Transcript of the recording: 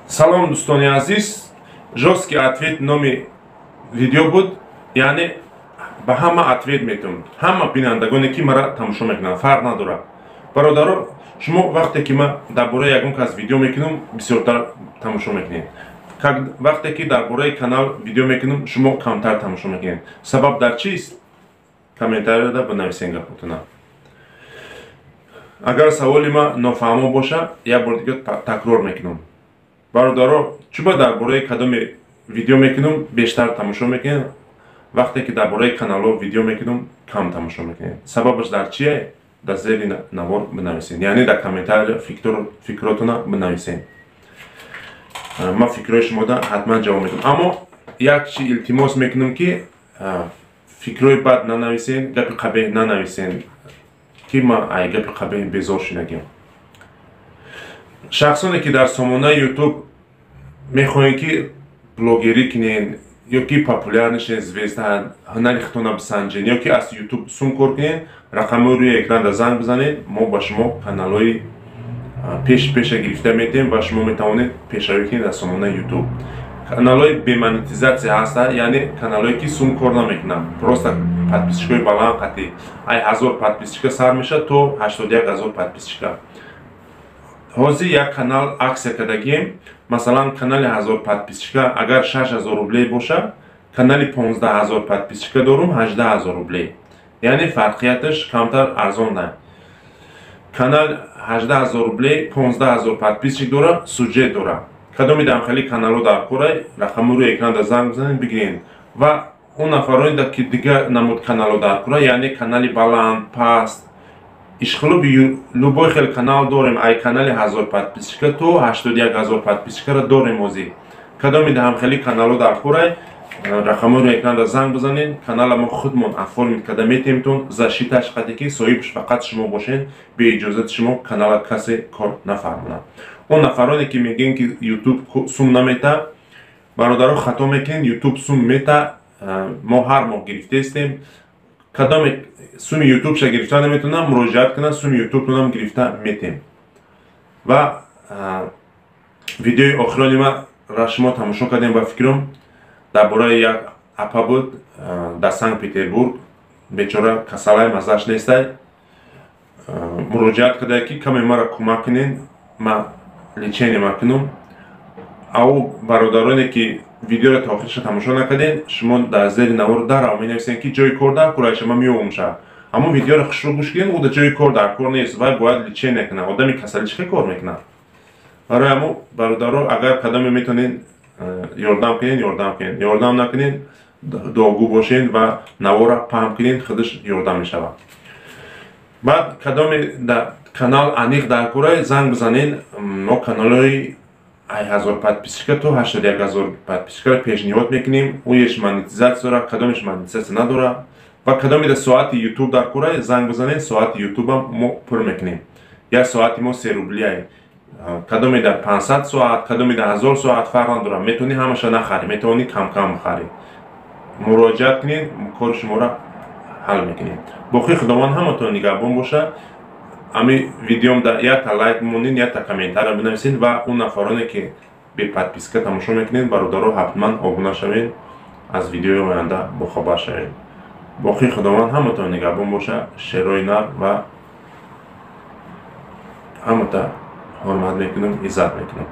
Салом дӯстони азиз, жёсткий ответ номи видео буд, яъне ба ҳама ответ метавонам. Ҳама бинандагоне ки мара тамошо мекунанд, фарқ надорад. Бародаро, шумо вақте ки ма дар бораи ягон кас видео мекунам, бисёртар тамошо мекунед. Вақте ки дар бораи канал видео мекунам, шумо камтар тамошо мекунед. Сабаб дар чист? Комментарияда бинависен гапотона. Агар саволи ма нофаҳмо боша, як бор дига такрор мекунам. Бародаро, чуба дар бораи кадоме видео мекунам, бештар тамошо мекунед, вақте ки дар бораи каналҳо видео мекунам, кам тамошо мекунед. Сабабаш дар чие? Дар зери навор бинависед. Яъне дар комментария фикротона бинависед. Ма фикрҳои шумода ҳатман ҷавоб медиҳам. Аммо як чи илтимос мекунам ки фикрҳои бад нанависед, гапи қабеҳ нанависед, ки ма ай гапи қабеҳ безор шудагим. Шахсоне ки дар сомонаи YouTube мехоҳед ки блогерӣ кунед, ё ки популярӣ шед, звезда, ҳунари худтона бисанҷед, ё ки аз YouTube сум кор кунед, рақамҳои рӯи экранда занг бизанед, мо ба шумо каналҳои пеша гирифта метаҳем ва шумо метавонед пешравӣ кунед аз сомонаи YouTube. Каналҳои бемонетизатсия ҳастанд, яъне каналҳое ки сум кор намекунанд. Просто подписчикаи баланд қатъи ай 1000 подписчика сар мешавад то 81 000 подписчика. Ҳозир як канал аксия кардагием, масалан канали 1000 подписчика агар 6000 рублей боша, канали 15000 подписчика дорум 18000 рублей. Яъне фарқияташ камтар арзон не. Канал 18000 рублей 15000 подписчик дора, сюжет дора. Кадоми дамхали каналҳо дар корай, рақамҳои рӯи экран занг бизанед бигиред. Ва он нафароне ки дига намуд каналҳо дар корай, яъне канали баланд, паст, ишқилоби любой хел канал дорем, ай канали 1000 подписчика то 81 000 подписчикаро дорем ҳозир. Кадоми ҳамхели каналҳо дар корай, рақамҳои рӯи экран занг бизанед, канала мо худмон оформид карда метавонем защиташ қаде ки соҳибаш фақат шумо бошед, бе иҷозати шумо канала касе кор нафармонад. Он нафароне ки мегӯянд ки YouTube сум намета, бародаро хато мекунед, YouTube сум мета, мо ҳар моҳ гирифтаестем. Кадоме суми YouTube ша гирифта наметонам, муроҷиат кунам, суми YouTube тонам гирифта метем. Ва видеои охирони ма ра шумо тамошо кардем ба фикрам дар бораи як апа буд дар Санкт Петербург, бечора касалай мазаш нестай, муроҷиат карда ки каме мара кӯмак кунед, ма лечение мекунам. Ау бародароне ки видеоро та охириша тамошо накардед, шумо дар зери навор дарав менависед ки ҷои кор дар кораша ма меомам ша. Аммо видеоро хушро гӯш кунед, ӯ да ҷои кор дар кор нест, вай бояд лечение кунад. Одами касалӣ чӣ кор мекунад? Барои аммо бародаро агар кадоме метавонед ёрдам кунед, ёрдам кунед. Ёрдам накунед, дуогӯ бошед ва навора паҳм кунед, худаш ёрдам мешавад. Баъд кадоме канал аниқ дар корай занг бизанед, мо каналҳои 1000 подписчика то 81 000 подписчикаро пешниҳод мекунем. Оеш монетизатсия дора, кадомеш монетизатсия надора. Ва кадоме да соати YouTube дар корай занг бизанед, соати YouTube-ам мо пур мекунем. Як соати мо 3 рублиай. Кадоме да 500 соат, кадоме да 1000 соат фарқ надора. Метавони ҳамаша нахарӣ, метавони кам-кам бихарӣ. муроҷиат кунед, кори шуморо ҳал мекунем. Боқи худованд ҳаматон нигаҳбон боша. Ами видеом да якта лайк монед, якта комментария бинависед ва он нафароне ки бе подписка тамошо мекунед, бародаро ҳатман обуна шавед, аз видеои оянда бохабар шавед. Боқи худованд ҳаматон нигаҳбон боша. Шерои нар ва ҳамата ҳурмат мекунам, иззат мекунам.